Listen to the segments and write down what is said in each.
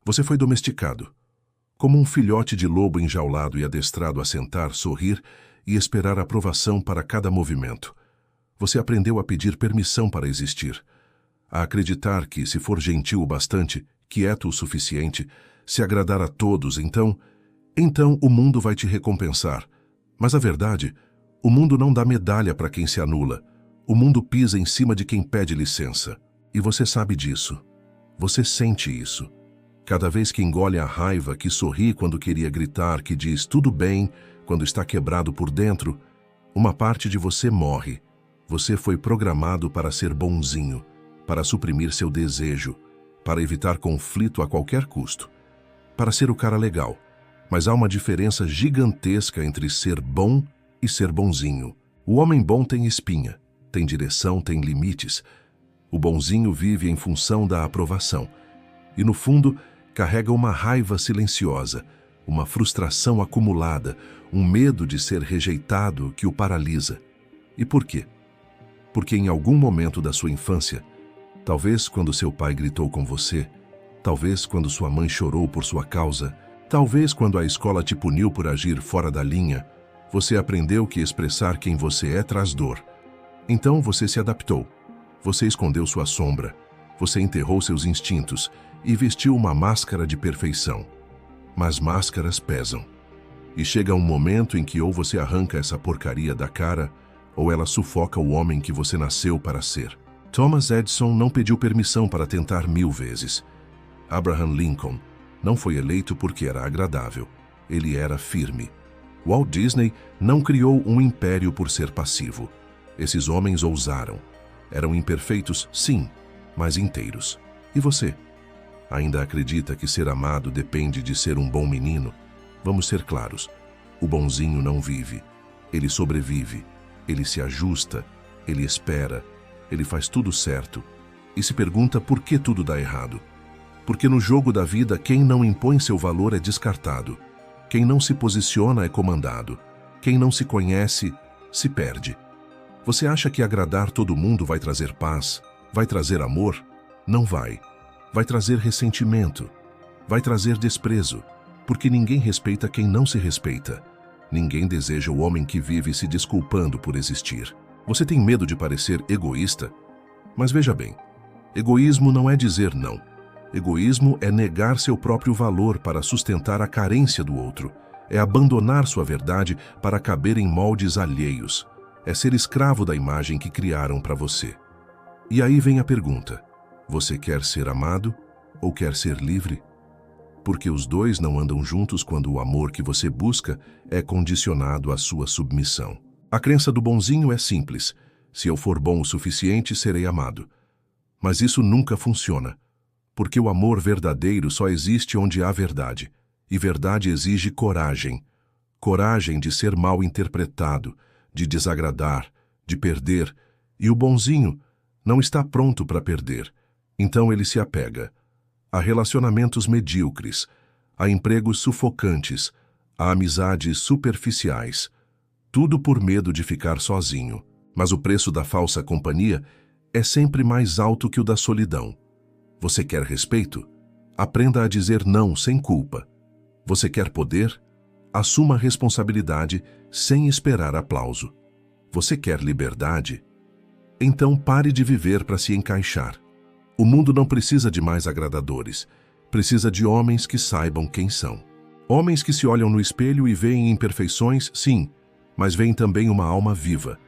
Você foi domesticado, como um filhote de lobo enjaulado e adestrado a sentar, sorrir e esperar aprovação para cada movimento. Você aprendeu a pedir permissão para existir, a acreditar que, se for gentil o bastante, quieto o suficiente, se agradar a todos, então o mundo vai te recompensar. Mas a verdade, o mundo não dá medalha para quem se anula. O mundo pisa em cima de quem pede licença. E você sabe disso. Você sente isso. Cada vez que engole a raiva, que sorri quando queria gritar, que diz tudo bem quando está quebrado por dentro, uma parte de você morre. Você foi programado para ser bonzinho, para suprimir seu desejo, para evitar conflito a qualquer custo, para ser o cara legal. Mas há uma diferença gigantesca entre ser bom e ser bonzinho. O homem bom tem espinha, tem direção, tem limites. O bonzinho vive em função da aprovação. E no fundo, carrega uma raiva silenciosa, uma frustração acumulada, um medo de ser rejeitado que o paralisa. E por quê? Porque em algum momento da sua infância, talvez quando seu pai gritou com você, talvez quando sua mãe chorou por sua causa, talvez quando a escola te puniu por agir fora da linha, você aprendeu que expressar quem você é traz dor. Então você se adaptou. Você escondeu sua sombra. Você enterrou seus instintos e vestiu uma máscara de perfeição. Mas máscaras pesam. E chega um momento em que ou você arranca essa porcaria da cara, ou ela sufoca o homem que você nasceu para ser. Thomas Edison não pediu permissão para tentar 1000 vezes. Abraham Lincoln não foi eleito porque era agradável. Ele era firme. Walt Disney não criou um império por ser passivo. Esses homens ousaram. Eram imperfeitos, sim, mas inteiros. E você? Ainda acredita que ser amado depende de ser um bom menino? Vamos ser claros. O bonzinho não vive. Ele sobrevive. Ele se ajusta. Ele espera. Ele faz tudo certo. E se pergunta por que tudo dá errado. Porque no jogo da vida, quem não impõe seu valor é descartado. Quem não se posiciona é comandado. Quem não se conhece, se perde. Você acha que agradar todo mundo vai trazer paz? Vai trazer amor? Não vai. Vai trazer ressentimento. Vai trazer desprezo. Porque ninguém respeita quem não se respeita. Ninguém deseja o homem que vive se desculpando por existir. Você tem medo de parecer egoísta? Mas veja bem, egoísmo não é dizer não. Egoísmo é negar seu próprio valor para sustentar a carência do outro. É abandonar sua verdade para caber em moldes alheios. É ser escravo da imagem que criaram para você. E aí vem a pergunta: você quer ser amado ou quer ser livre? Porque os dois não andam juntos quando o amor que você busca é condicionado à sua submissão. A crença do bonzinho é simples: se eu for bom o suficiente, serei amado. Mas isso nunca funciona. Porque o amor verdadeiro só existe onde há verdade. E verdade exige coragem. Coragem de ser mal interpretado, de desagradar, de perder. E o bonzinho não está pronto para perder. Então ele se apega a relacionamentos medíocres, a empregos sufocantes, a amizades superficiais. Tudo por medo de ficar sozinho. Mas o preço da falsa companhia é sempre mais alto que o da solidão. Você quer respeito? Aprenda a dizer não sem culpa. Você quer poder? Assuma a responsabilidade sem esperar aplauso. Você quer liberdade? Então pare de viver para se encaixar. O mundo não precisa de mais agradadores. Precisa de homens que saibam quem são. Homens que se olham no espelho e veem imperfeições, sim, mas veem também uma alma viva.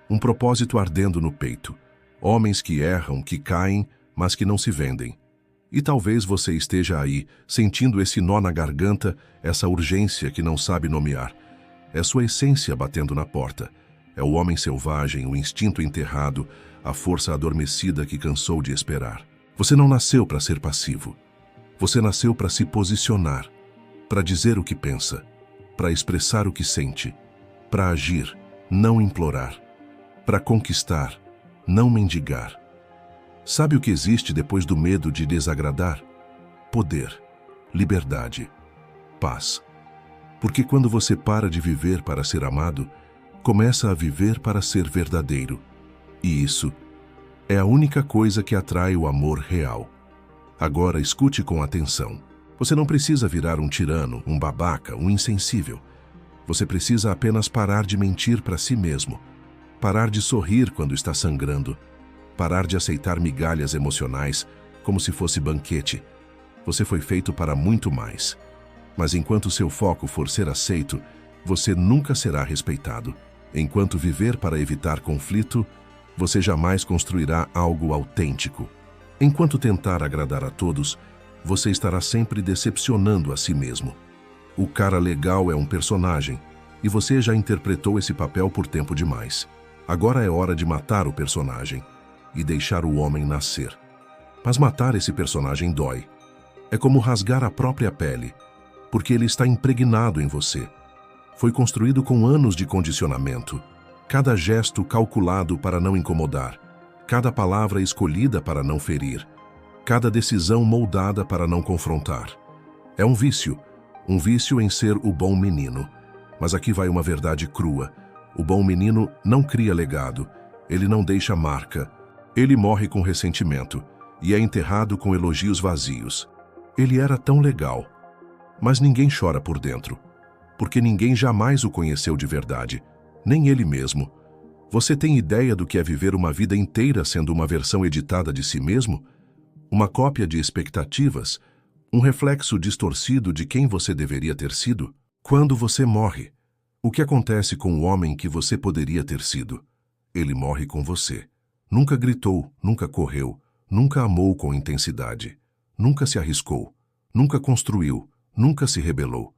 Um propósito ardendo no peito. Homens que erram, que caem, mas que não se vendem. E talvez você esteja aí, sentindo esse nó na garganta, essa urgência que não sabe nomear. É sua essência batendo na porta. É o homem selvagem, o instinto enterrado, a força adormecida que cansou de esperar. Você não nasceu para ser passivo. Você nasceu para se posicionar, para dizer o que pensa, para expressar o que sente, para agir, não implorar, para conquistar, não mendigar. Sabe o que existe depois do medo de desagradar? Poder, liberdade, paz. Porque quando você para de viver para ser amado, começa a viver para ser verdadeiro. E isso é a única coisa que atrai o amor real. Agora escute com atenção. Você não precisa virar um tirano, um babaca, um insensível. Você precisa apenas parar de mentir para si mesmo, parar de sorrir quando está sangrando, parar de aceitar migalhas emocionais como se fosse banquete. Você foi feito para muito mais. Mas enquanto seu foco for ser aceito, você nunca será respeitado. Enquanto viver para evitar conflito, você jamais construirá algo autêntico. Enquanto tentar agradar a todos, você estará sempre decepcionando a si mesmo. O cara legal é um personagem, e você já interpretou esse papel por tempo demais. Agora é hora de matar o personagem e deixar o homem nascer. Mas matar esse personagem dói. É como rasgar a própria pele, porque ele está impregnado em você. Foi construído com anos de condicionamento. Cada gesto calculado para não incomodar, cada palavra escolhida para não ferir, cada decisão moldada para não confrontar. É um vício em ser o bom menino. Mas aqui vai uma verdade crua. O bom menino não cria legado, ele não deixa marca. Ele morre com ressentimento e é enterrado com elogios vazios. Ele era tão legal, mas ninguém chora por dentro, porque ninguém jamais o conheceu de verdade, nem ele mesmo. Você tem ideia do que é viver uma vida inteira sendo uma versão editada de si mesmo? Uma cópia de expectativas? Um reflexo distorcido de quem você deveria ter sido? Quando você morre, o que acontece com o homem que você poderia ter sido? Ele morre com você. Nunca gritou, nunca correu, nunca amou com intensidade, nunca se arriscou, nunca construiu, nunca se rebelou.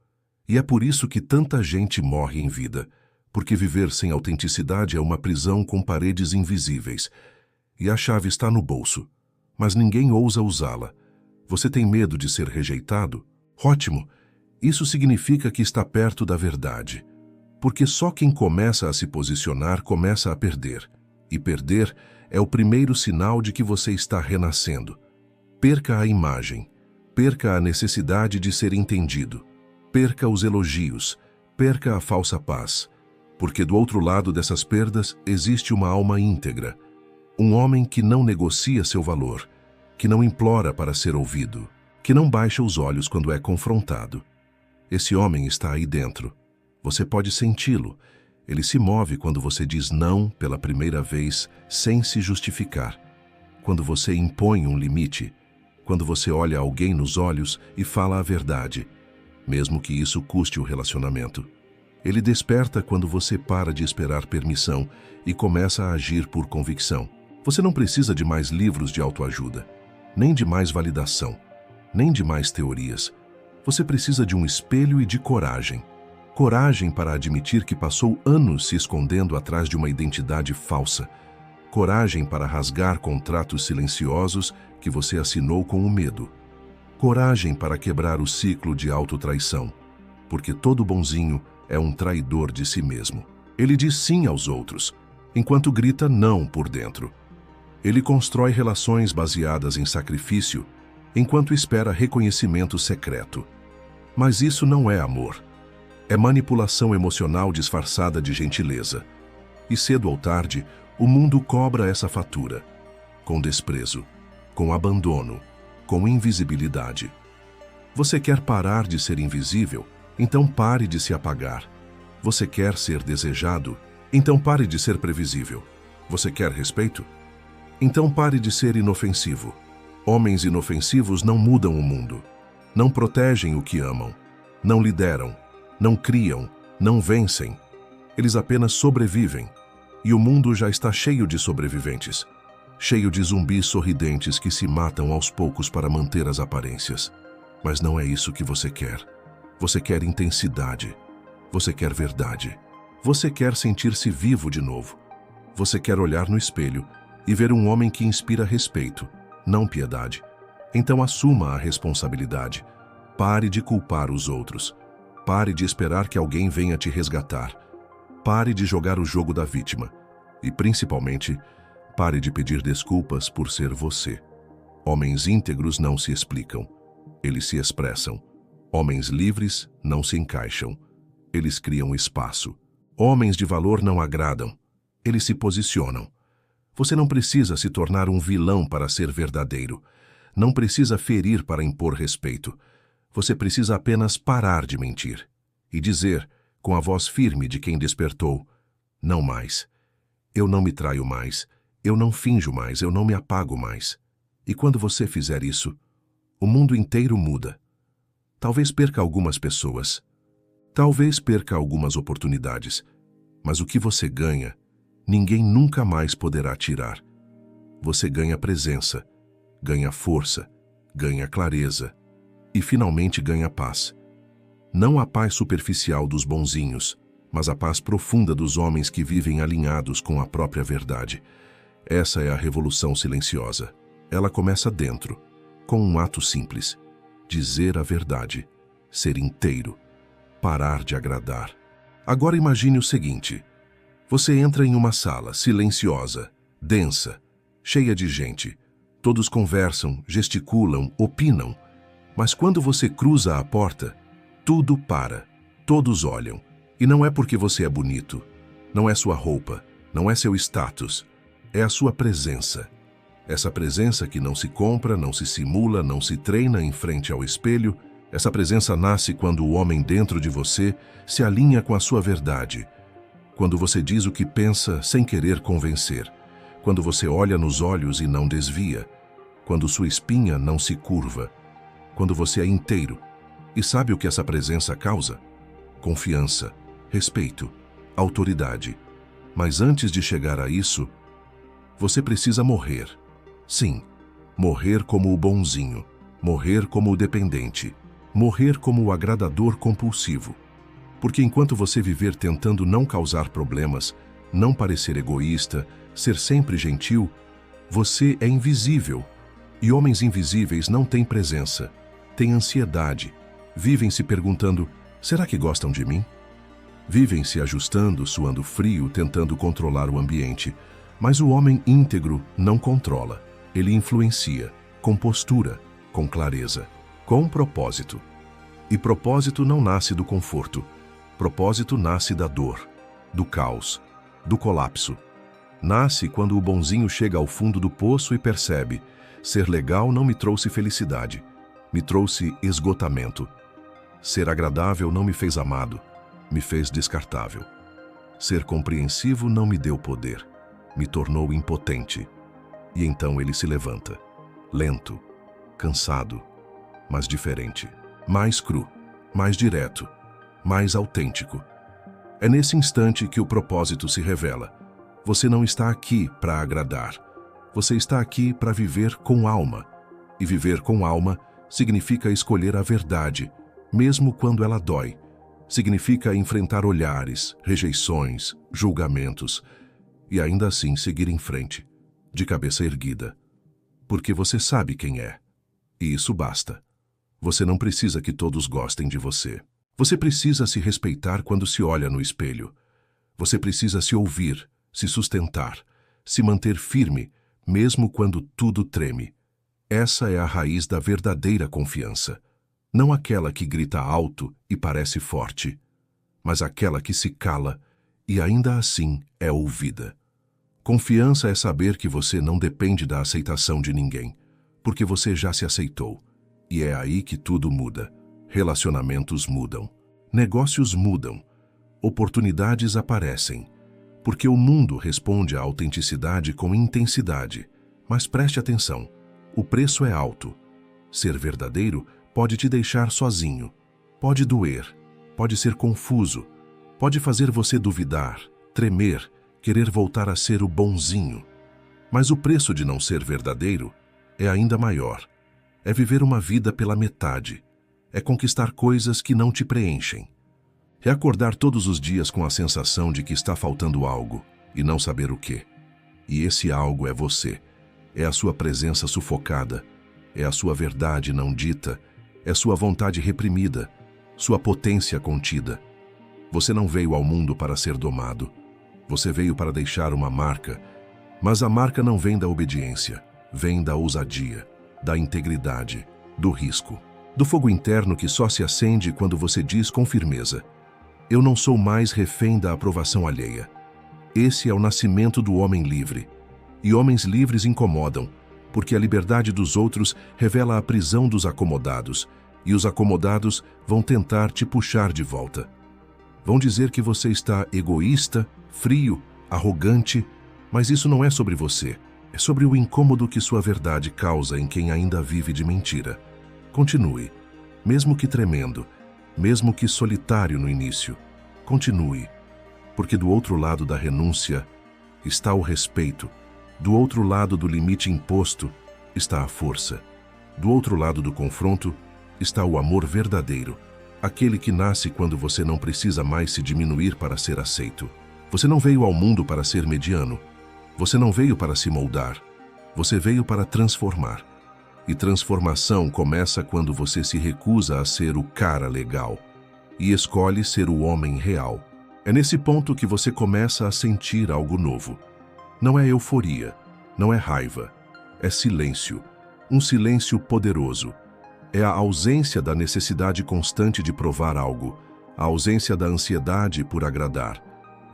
E é por isso que tanta gente morre em vida, porque viver sem autenticidade é uma prisão com paredes invisíveis. E a chave está no bolso, mas ninguém ousa usá-la. Você tem medo de ser rejeitado? Ótimo! Isso significa que está perto da verdade. Porque só quem começa a se posicionar começa a perder. E perder é o primeiro sinal de que você está renascendo. Perca a imagem. Perca a necessidade de ser entendido. Perca os elogios. Perca a falsa paz. Porque do outro lado dessas perdas existe uma alma íntegra. Um homem que não negocia seu valor, que não implora para ser ouvido, que não baixa os olhos quando é confrontado. Esse homem está aí dentro. Você pode senti-lo. Ele se move quando você diz não pela primeira vez, sem se justificar. Quando você impõe um limite. Quando você olha alguém nos olhos e fala a verdade, mesmo que isso custe o relacionamento. Ele desperta quando você para de esperar permissão e começa a agir por convicção. Você não precisa de mais livros de autoajuda, nem de mais validação, nem de mais teorias. Você precisa de um espelho e de coragem. Coragem para admitir que passou anos se escondendo atrás de uma identidade falsa. Coragem para rasgar contratos silenciosos que você assinou com o medo. Coragem para quebrar o ciclo de autotraição, porque todo bonzinho é um traidor de si mesmo. Ele diz sim aos outros, enquanto grita não por dentro. Ele constrói relações baseadas em sacrifício, enquanto espera reconhecimento secreto. Mas isso não é amor. É manipulação emocional disfarçada de gentileza. E cedo ou tarde, o mundo cobra essa fatura. Com desprezo, com abandono, com invisibilidade. Você quer parar de ser invisível? Então pare de se apagar. Você quer ser desejado? Então pare de ser previsível. Você quer respeito? Então pare de ser inofensivo. Homens inofensivos não mudam o mundo. Não protegem o que amam. Não lideram. Não criam. Não vencem. Eles apenas sobrevivem. E o mundo já está cheio de sobreviventes. Cheio de zumbis sorridentes que se matam aos poucos para manter as aparências. Mas não é isso que você quer. Você quer intensidade. Você quer verdade. Você quer sentir-se vivo de novo. Você quer olhar no espelho e ver um homem que inspira respeito, não piedade. Então assuma a responsabilidade. Pare de culpar os outros. Pare de esperar que alguém venha te resgatar. Pare de jogar o jogo da vítima. E, principalmente, pare de pedir desculpas por ser você. Homens íntegros não se explicam. Eles se expressam. Homens livres não se encaixam. Eles criam espaço. Homens de valor não agradam. Eles se posicionam. Você não precisa se tornar um vilão para ser verdadeiro. Não precisa ferir para impor respeito. Você precisa apenas parar de mentir e dizer, com a voz firme de quem despertou: não mais. Eu não me traio mais. Eu não finjo mais. Eu não me apago mais. E quando você fizer isso, o mundo inteiro muda. Talvez perca algumas pessoas. Talvez perca algumas oportunidades. Mas o que você ganha, ninguém nunca mais poderá tirar. Você ganha presença, ganha força, ganha clareza e finalmente ganha paz. Não a paz superficial dos bonzinhos, mas a paz profunda dos homens que vivem alinhados com a própria verdade. Essa é a revolução silenciosa. Ela começa dentro, com um ato simples: dizer a verdade, ser inteiro, parar de agradar. Agora imagine o seguinte: você entra em uma sala silenciosa, densa, cheia de gente. Todos conversam, gesticulam, opinam. Mas quando você cruza a porta, tudo para. Todos olham. E não é porque você é bonito. Não é sua roupa. Não é seu status. É a sua presença. Essa presença que não se compra, não se simula, não se treina em frente ao espelho. Essa presença nasce quando o homem dentro de você se alinha com a sua verdade. Quando você diz o que pensa sem querer convencer. Quando você olha nos olhos e não desvia. Quando sua espinha não se curva. Quando você é inteiro. E sabe o que essa presença causa? Confiança, respeito, autoridade. Mas antes de chegar a isso, você precisa morrer. Sim, morrer como o bonzinho, morrer como o dependente, morrer como o agradador compulsivo. Porque enquanto você viver tentando não causar problemas, não parecer egoísta, ser sempre gentil, você é invisível. E homens invisíveis não têm presença, têm ansiedade, vivem se perguntando: será que gostam de mim? Vivem se ajustando, suando frio, tentando controlar o ambiente. Mas o homem íntegro não controla. Ele influencia, com postura, com clareza, com propósito. E propósito não nasce do conforto. Propósito nasce da dor, do caos, do colapso. Nasce quando o bonzinho chega ao fundo do poço e percebe: ser legal não me trouxe felicidade, me trouxe esgotamento. Ser agradável não me fez amado, me fez descartável. Ser compreensivo não me deu poder, me tornou impotente. E então ele se levanta, lento, cansado, mas diferente, mais cru, mais direto, mais autêntico. É nesse instante que o propósito se revela. Você não está aqui para agradar. Você está aqui para viver com alma. E viver com alma significa escolher a verdade, mesmo quando ela dói. Significa enfrentar olhares, rejeições, julgamentos, e ainda assim seguir em frente, de cabeça erguida. Porque você sabe quem é. E isso basta. Você não precisa que todos gostem de você. Você precisa se respeitar quando se olha no espelho. Você precisa se ouvir, se sustentar, se manter firme, mesmo quando tudo treme. Essa é a raiz da verdadeira confiança. Não aquela que grita alto e parece forte, mas aquela que se cala e ainda assim é ouvida. Confiança é saber que você não depende da aceitação de ninguém, porque você já se aceitou. E é aí que tudo muda. Relacionamentos mudam. Negócios mudam. Oportunidades aparecem. Porque o mundo responde à autenticidade com intensidade. Mas preste atenção, o preço é alto. Ser verdadeiro pode te deixar sozinho. Pode doer. Pode ser confuso. Pode fazer você duvidar, tremer, querer voltar a ser o bonzinho. Mas o preço de não ser verdadeiro é ainda maior. É viver uma vida pela metade. É conquistar coisas que não te preenchem. É acordar todos os dias com a sensação de que está faltando algo e não saber o quê. E esse algo é você. É a sua presença sufocada. É a sua verdade não dita. É sua vontade reprimida. Sua potência contida. Você não veio ao mundo para ser domado. Você veio para deixar uma marca. Mas a marca não vem da obediência. Vem da ousadia, da integridade, do risco. Do fogo interno que só se acende quando você diz com firmeza: eu não sou mais refém da aprovação alheia. Esse é o nascimento do homem livre. E homens livres incomodam, porque a liberdade dos outros revela a prisão dos acomodados, E os acomodados vão tentar te puxar de volta. Vão dizer que você está egoísta, frio, arrogante, mas isso não é sobre você. É sobre o incômodo que sua verdade causa em quem ainda vive de mentira. Continue, mesmo que tremendo, mesmo que solitário no início. Continue, porque do outro lado da renúncia está o respeito, do outro lado do limite imposto está a força, do outro lado do confronto está o amor verdadeiro, aquele que nasce quando você não precisa mais se diminuir para ser aceito. Você não veio ao mundo para ser mediano. Você não veio para se moldar. Você veio para transformar. E transformação começa quando você se recusa a ser o cara legal e escolhe ser o homem real. É nesse ponto que você começa a sentir algo novo. Não é euforia, não é raiva, é silêncio. Um silêncio poderoso. É a ausência da necessidade constante de provar algo, a ausência da ansiedade por agradar.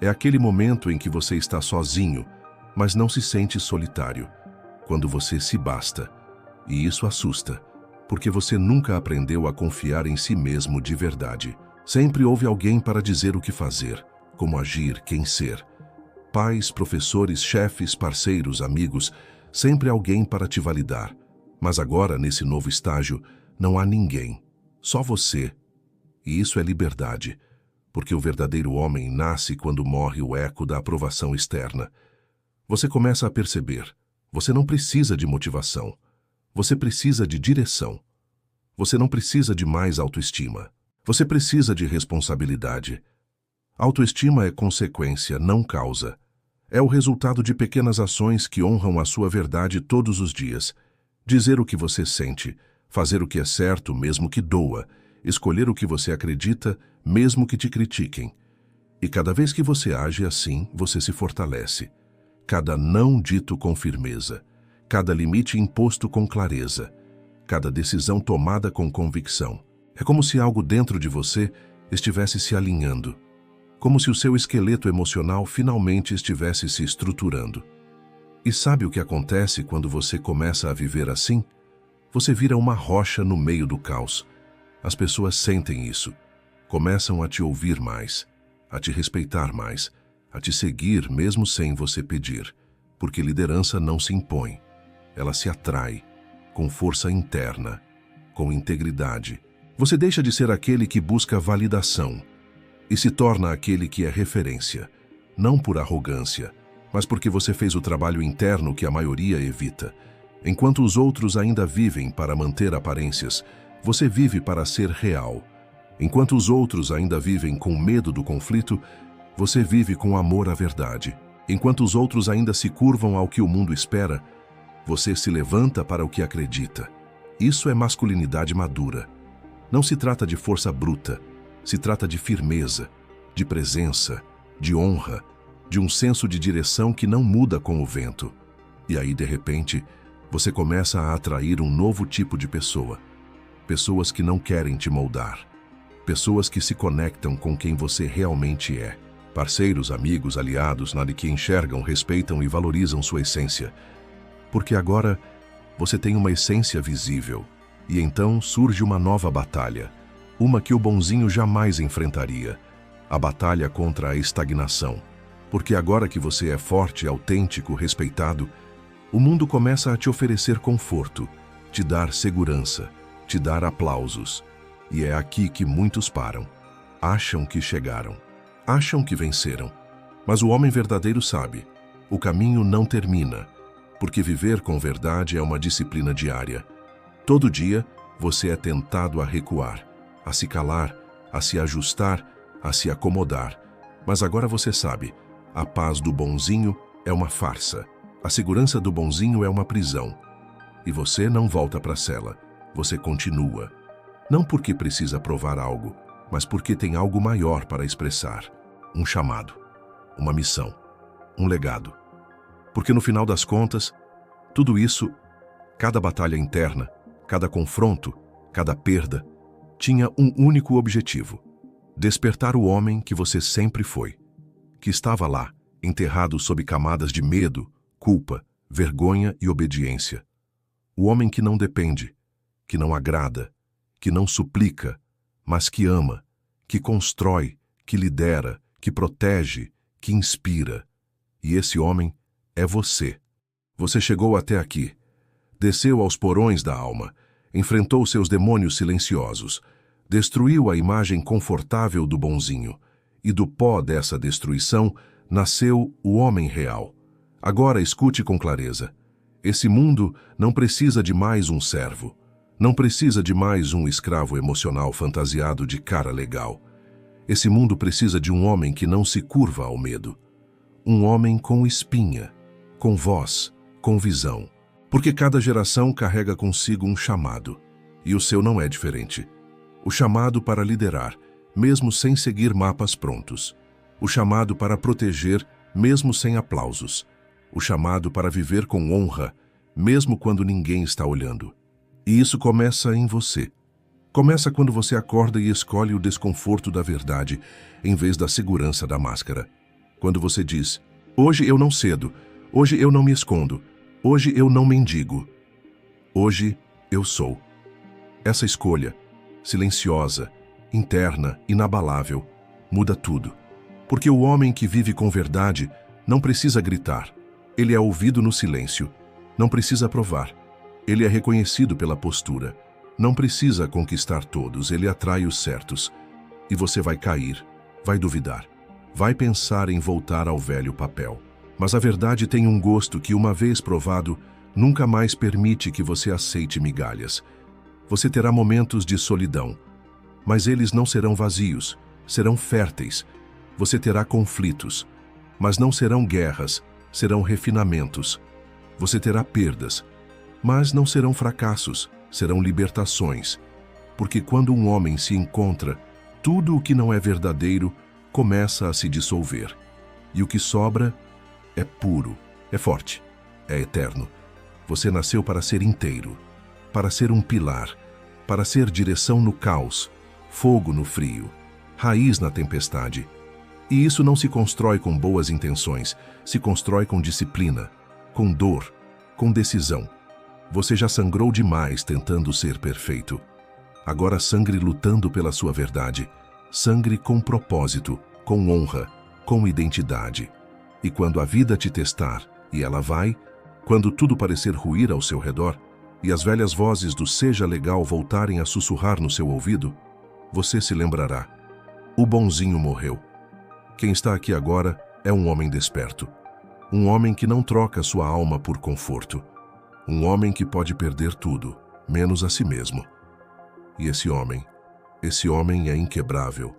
É aquele momento em que você está sozinho, mas não se sente solitário, quando você se basta. E isso assusta, porque você nunca aprendeu a confiar em si mesmo de verdade. Sempre houve alguém para dizer o que fazer, como agir, quem ser. Pais, professores, chefes, parceiros, amigos, sempre alguém para te validar. Mas agora, nesse novo estágio, não há ninguém, só você. E isso é liberdade, porque o verdadeiro homem nasce quando morre o eco da aprovação externa. Você começa a perceber, você não precisa de motivação, você precisa de direção. Você não precisa de mais autoestima, você precisa de responsabilidade. Autoestima é consequência, não causa. É o resultado de pequenas ações que honram a sua verdade todos os dias. Dizer o que você sente, fazer o que é certo mesmo que doa, escolher o que você acredita mesmo que te critiquem. E cada vez que você age assim, você se fortalece. Cada não dito com firmeza, cada limite imposto com clareza, cada decisão tomada com convicção. É como se algo dentro de você estivesse se alinhando, como se o seu esqueleto emocional finalmente estivesse se estruturando. E sabe o que acontece quando você começa a viver assim? Você vira uma rocha no meio do caos. As pessoas sentem isso, começam a te ouvir mais, a te respeitar mais, a te seguir mesmo sem você pedir, porque liderança não se impõe, ela se atrai, com força interna, com integridade. Você deixa de ser aquele que busca validação e se torna aquele que é referência, não por arrogância, mas porque você fez o trabalho interno que a maioria evita. Enquanto os outros ainda vivem para manter aparências, você vive para ser real. Enquanto os outros ainda vivem com medo do conflito, você vive com amor à verdade. Enquanto os outros ainda se curvam ao que o mundo espera, você se levanta para o que acredita. Isso é masculinidade madura. Não se trata de força bruta, se trata de firmeza, de presença, de honra, de um senso de direção que não muda com o vento. E aí, de repente, você começa a atrair um novo tipo de pessoa. Pessoas que não querem te moldar. Pessoas que se conectam com quem você realmente é. Parceiros, amigos, aliados, que enxergam, respeitam e valorizam sua essência. Porque agora você tem uma essência visível. E então surge uma nova batalha. Uma que o bonzinho jamais enfrentaria. A batalha contra a estagnação. Porque agora que você é forte, autêntico, respeitado, o mundo começa a te oferecer conforto, te dar segurança, te dar aplausos. E é aqui que muitos param. Acham que chegaram. Acham que venceram. Mas o homem verdadeiro sabe, o caminho não termina, porque viver com verdade é uma disciplina diária. Todo dia, você é tentado a recuar, a se calar, a se ajustar, a se acomodar. Mas agora você sabe, a paz do bonzinho é uma farsa. A segurança do bonzinho é uma prisão. E você não volta para a cela, você continua. Não porque precisa provar algo, mas porque tem algo maior para expressar. Um chamado, uma missão, um legado. Porque no final das contas, tudo isso, cada batalha interna, cada confronto, cada perda, tinha um único objetivo: despertar o homem que você sempre foi, que estava lá, enterrado sob camadas de medo, culpa, vergonha e obediência. O homem que não depende, que não agrada, que não suplica, mas que ama, que constrói, que lidera, que protege, que inspira. E esse homem é você. Você chegou até aqui, desceu aos porões da alma, enfrentou seus demônios silenciosos, destruiu a imagem confortável do bonzinho, e do pó dessa destruição nasceu o homem real. Agora escute com clareza. Esse mundo não precisa de mais um servo. Não precisa de mais um escravo emocional fantasiado de cara legal. Esse mundo precisa de um homem que não se curva ao medo. Um homem com espinha, com voz, com visão. Porque cada geração carrega consigo um chamado, e o seu não é diferente. O chamado para liderar, mesmo sem seguir mapas prontos. O chamado para proteger, mesmo sem aplausos. O chamado para viver com honra, mesmo quando ninguém está olhando. E isso começa em você. Começa quando você acorda e escolhe o desconforto da verdade, em vez da segurança da máscara. Quando você diz, hoje eu não cedo, hoje eu não me escondo, hoje eu não mendigo. Hoje eu sou. Essa escolha, silenciosa, interna, inabalável, muda tudo. Porque o homem que vive com verdade não precisa gritar. Ele é ouvido no silêncio. Não precisa provar. Ele é reconhecido pela postura. Não precisa conquistar todos, ele atrai os certos. E você vai cair, vai duvidar, vai pensar em voltar ao velho papel. Mas a verdade tem um gosto que, uma vez provado, nunca mais permite que você aceite migalhas. Você terá momentos de solidão, mas eles não serão vazios, serão férteis. Você terá conflitos, mas não serão guerras, serão refinamentos. Você terá perdas, mas não serão fracassos, serão libertações. Porque quando um homem se encontra, tudo o que não é verdadeiro começa a se dissolver. E o que sobra é puro, é forte, é eterno. Você nasceu para ser inteiro, para ser um pilar, para ser direção no caos, fogo no frio, raiz na tempestade. E isso não se constrói com boas intenções, se constrói com disciplina, com dor, com decisão. Você já sangrou demais tentando ser perfeito. Agora sangre lutando pela sua verdade. Sangre com propósito, com honra, com identidade. E quando a vida te testar, e ela vai, quando tudo parecer ruir ao seu redor, e as velhas vozes do seja legal voltarem a sussurrar no seu ouvido, você se lembrará. O bonzinho morreu. Quem está aqui agora é um homem desperto. Um homem que não troca sua alma por conforto. Um homem que pode perder tudo, menos a si mesmo. E esse homem é inquebrável.